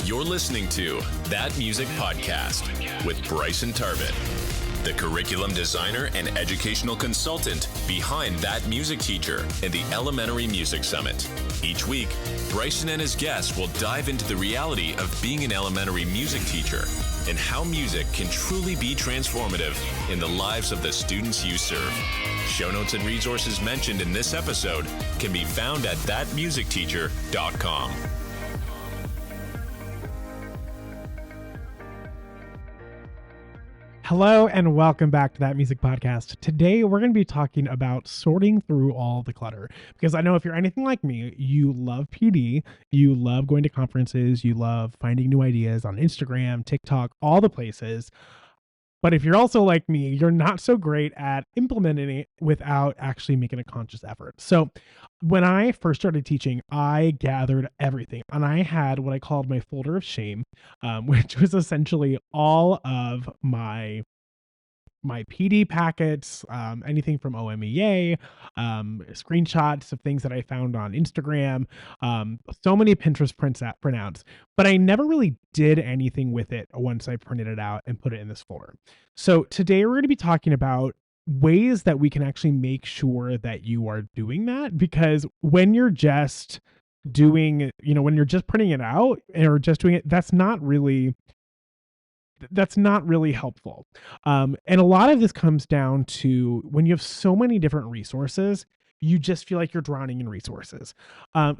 You're listening to That Music Podcast with Bryson Tarvin, the curriculum designer and educational consultant behind That Music Teacher and the Elementary Music Summit. Each week, Bryson and his guests will dive into the reality of being an elementary music teacher and how music can truly be transformative in the lives of the students you serve. Show notes and resources mentioned in this episode can be found at thatmusicteacher.com. Hello and welcome back to That Music Podcast. Today we're going to be talking about sorting through all the clutter, because I know if you're anything like me, you love PD, you love going to conferences, you love finding new ideas on Instagram, TikTok, all the places. But if you're also like me, you're not so great at implementing it without actually making a conscious effort. So when I first started teaching, I gathered everything, and I had what I called my folder of shame, which was essentially all of my PD packets, anything from OMEA, screenshots of things that I found on Instagram, so many Pinterest printouts, but I never really did anything with it once I printed it out and put it in this folder. So today we're going to be talking about ways that we can actually make sure that you are doing that, because when you're just doing, when you're just printing it out or just doing it, that's not really helpful. And a lot of this comes down to when you have so many different resources, you just feel like you're drowning in resources.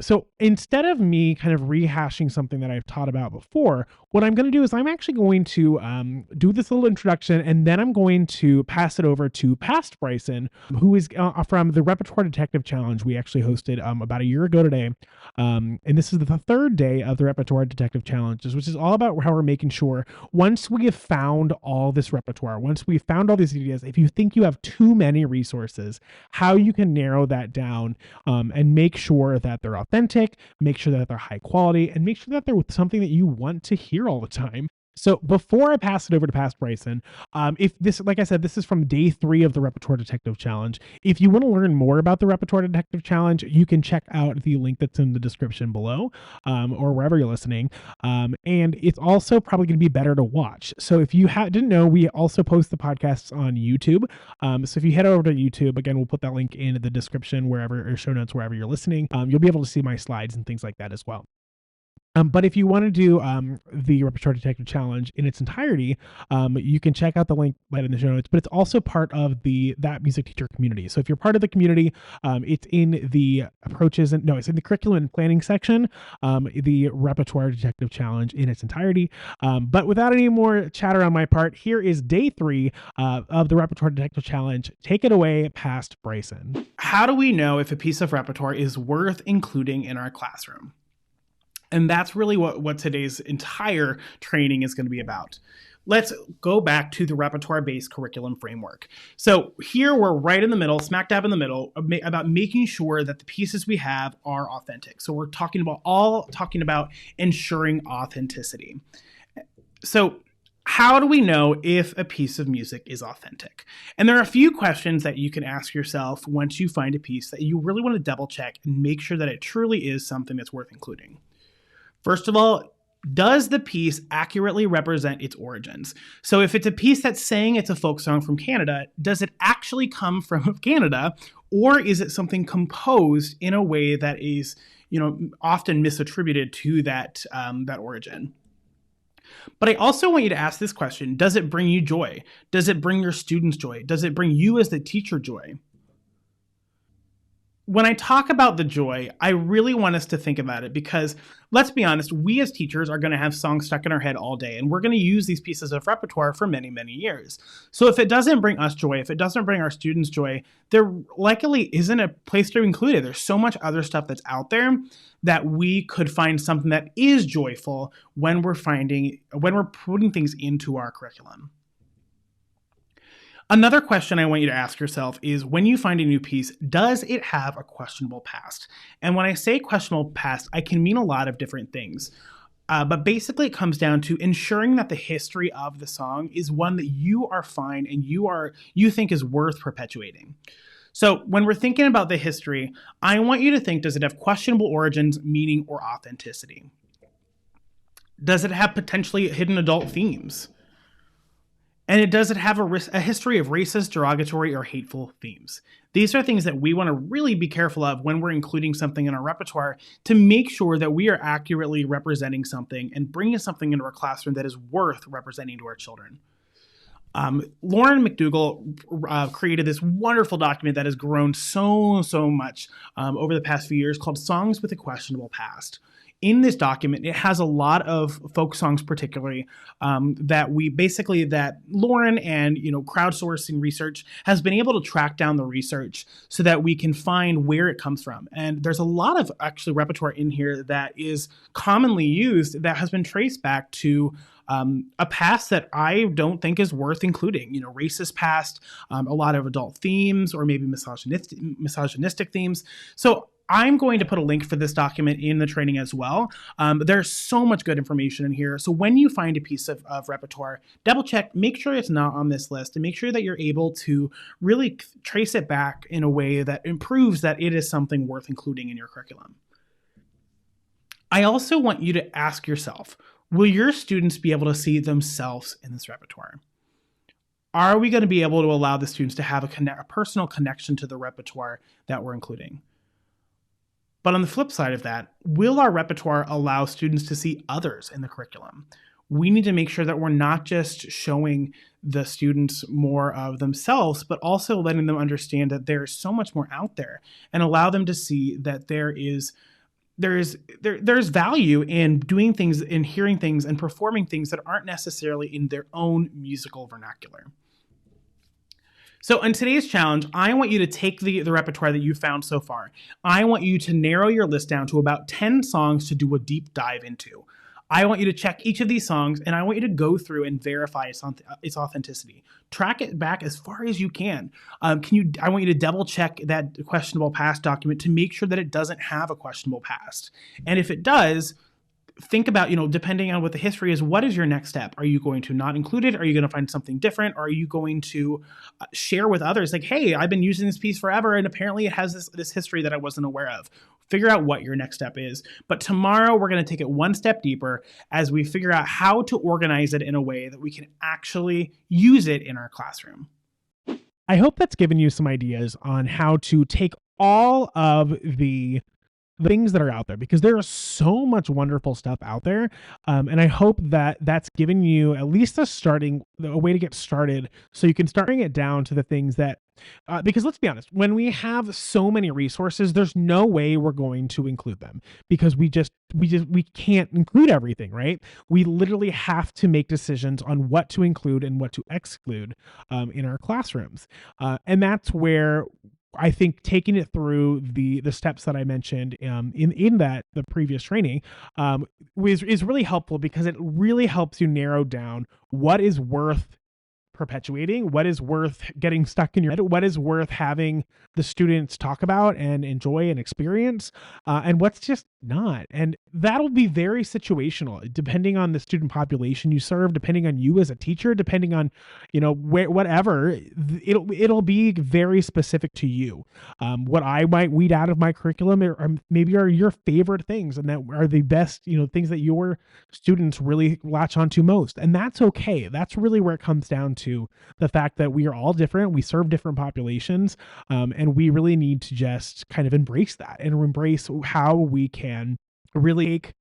So instead of me kind of rehashing something that I've taught about before, what I'm going to do is I'm actually going to do this little introduction, and then I'm going to pass it over to past Bryson, who is from the Repertoire Detective Challenge we actually hosted about a year ago today. And this is the third day of the Repertoire Detective Challenges, which is all about how we're making sure once we have found all this repertoire, once we've found all these ideas, if you think you have too many resources, how you can narrow that down and make sure that they're authentic, make sure that they're high quality, and make sure that they're something that you want to hear all the time. So before I pass it over to past Bryson, if this, like I said, this is from day 3 of the Repertoire Detective Challenge. If you want to learn more about the Repertoire Detective Challenge, you can check out the link that's in the description below, or wherever you're listening. And it's also probably going to be better to watch. So if you didn't know, we also post the podcasts on YouTube. So if you head over to YouTube, again, we'll put that link in the description or show notes wherever you're listening. You'll be able to see my slides and things like that as well. But if you want to do the Repertoire Detective Challenge in its entirety, you can check out the link right in the show notes, but it's also part of That Music Teacher community. So if you're part of the community, it's in the it's in the curriculum and planning section, the Repertoire Detective Challenge in its entirety. But without any more chatter on my part, here is day 3 of the Repertoire Detective Challenge. Take it away, past Bryson. How do we know if a piece of repertoire is worth including in our classroom? And that's really what today's entire training is going to be about. Let's go back to the repertoire-based curriculum framework. So here we're right in the middle, smack dab in the middle, about making sure that the pieces we have are authentic. So we're talking about ensuring authenticity. So how do we know if a piece of music is authentic? And there are a few questions that you can ask yourself once you find a piece that you really want to double check and make sure that it truly is something that's worth including. First of all, does the piece accurately represent its origins? So if it's a piece that's saying it's a folk song from Canada, does it actually come from Canada, or is it something composed in a way that is, often misattributed to that origin? But I also want you to ask this question: does it bring you joy? Does it bring your students joy? Does it bring you as the teacher joy? When I talk about the joy, I really want us to think about it, because let's be honest, we as teachers are going to have songs stuck in our head all day, and we're going to use these pieces of repertoire for many, many years. So if it doesn't bring us joy, if it doesn't bring our students joy, there likely isn't a place to include it. There's so much other stuff that's out there that we could find something that is joyful when we're putting things into our curriculum. Another question I want you to ask yourself is, when you find a new piece, does it have a questionable past? And when I say questionable past, I can mean a lot of different things. But basically it comes down to ensuring that the history of the song is one that you are fine and you think is worth perpetuating. So when we're thinking about the history, I want you to think, does it have questionable origins, meaning, or authenticity? Does it have potentially hidden adult themes? And does it have a history of racist, derogatory, or hateful themes? These are things that we want to really be careful of when we're including something in our repertoire to make sure that we are accurately representing something and bringing something into our classroom that is worth representing to our children. Lauren McDougall created this wonderful document that has grown so much over the past few years called Songs with a Questionable Past. In this document, it has a lot of folk songs, particularly that Lauren and crowdsourcing research has been able to track down the research so that we can find where it comes from. And there's a lot of actually repertoire in here that is commonly used that has been traced back to a past that I don't think is worth including. Racist past, a lot of adult themes, or maybe misogynistic themes. So I'm going to put a link for this document in the training as well. There's so much good information in here. So when you find a piece of repertoire, double check, make sure it's not on this list, and make sure that you're able to really trace it back in a way that improves that it is something worth including in your curriculum. I also want you to ask yourself, will your students be able to see themselves in this repertoire? Are we going to be able to allow the students to have a personal connection to the repertoire that we're including? But on the flip side of that, will our repertoire allow students to see others in the curriculum? We need to make sure that we're not just showing the students more of themselves, but also letting them understand that there's so much more out there, and allow them to see that there's value in doing things, in hearing things, and performing things that aren't necessarily in their own musical vernacular. So in today's challenge, I want you to take the repertoire that you found so far. I want you to narrow your list down to about 10 songs to do a deep dive into. I want you to check each of these songs, and I want you to go through and verify its authenticity. Track it back as far as you can. I want you to double check that questionable past document to make sure that it doesn't have a questionable past. And if it does, think about, depending on what the history is, what is your next step? Are you going to not include it? Are you going to find something different? Or are you going to share with others, like, hey, I've been using this piece forever, and apparently it has this history that I wasn't aware of. Figure out what your next step is. But tomorrow, we're going to take it one step deeper as we figure out how to organize it in a way that we can actually use it in our classroom. I hope that's given you some ideas on how to take all of the things that are out there, because there is so much wonderful stuff out there. And I hope that that's given you at least a way to get started, so you can start bringing it down to the things that, because let's be honest, when we have so many resources, there's no way we're going to include them, because we can't include everything, right? We literally have to make decisions on what to include and what to exclude in our classrooms. And that's where I think taking it through the steps that I mentioned in the previous training is really helpful, because it really helps you narrow down what is worth perpetuating, what is worth getting stuck in your head, what is worth having the students talk about and enjoy and experience, and what's just not. And that'll be very situational, depending on the student population you serve, depending on you as a teacher, depending on, whatever. It'll be very specific to you. What I might weed out of my curriculum are your favorite things, and that are the best, things that your students really latch onto most. And that's okay. That's really where it comes down to the fact that we are all different. We serve different populations, and we really need to just kind of embrace that, and embrace how we can really take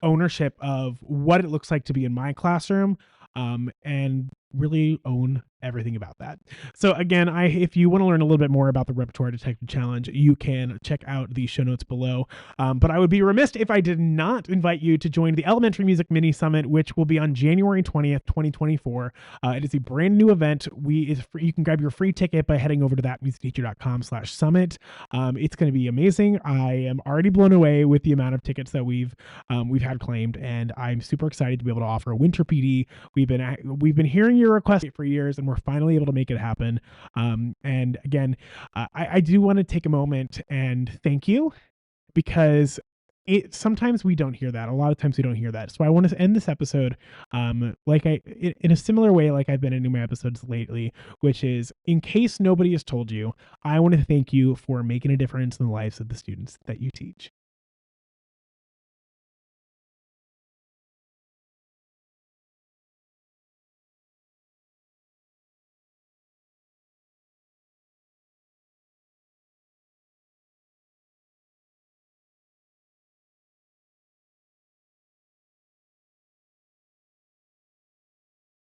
ownership of what it looks like to be in my classroom, and really own everything about that. So again, if you want to learn a little bit more about the Repertoire Detective Challenge, you can check out the show notes below. But I would be remiss if I did not invite you to join the Elementary Music Mini Summit, which will be on January 20th, 2024. It is a brand new event. You can grab your free ticket by heading over to thatmusicteacher.com/summit. It's going to be amazing. I am already blown away with the amount of tickets that we've had claimed, and I'm super excited to be able to offer a winter PD. We've been hearing your request for years, and we're finally able to make it happen. And again, I do want to take a moment and thank you, because sometimes we don't hear that. A lot of times we don't hear that. So I want to end this episode in a similar way like I've been ending my episodes lately, which is, in case nobody has told you, I want to thank you for making a difference in the lives of the students that you teach.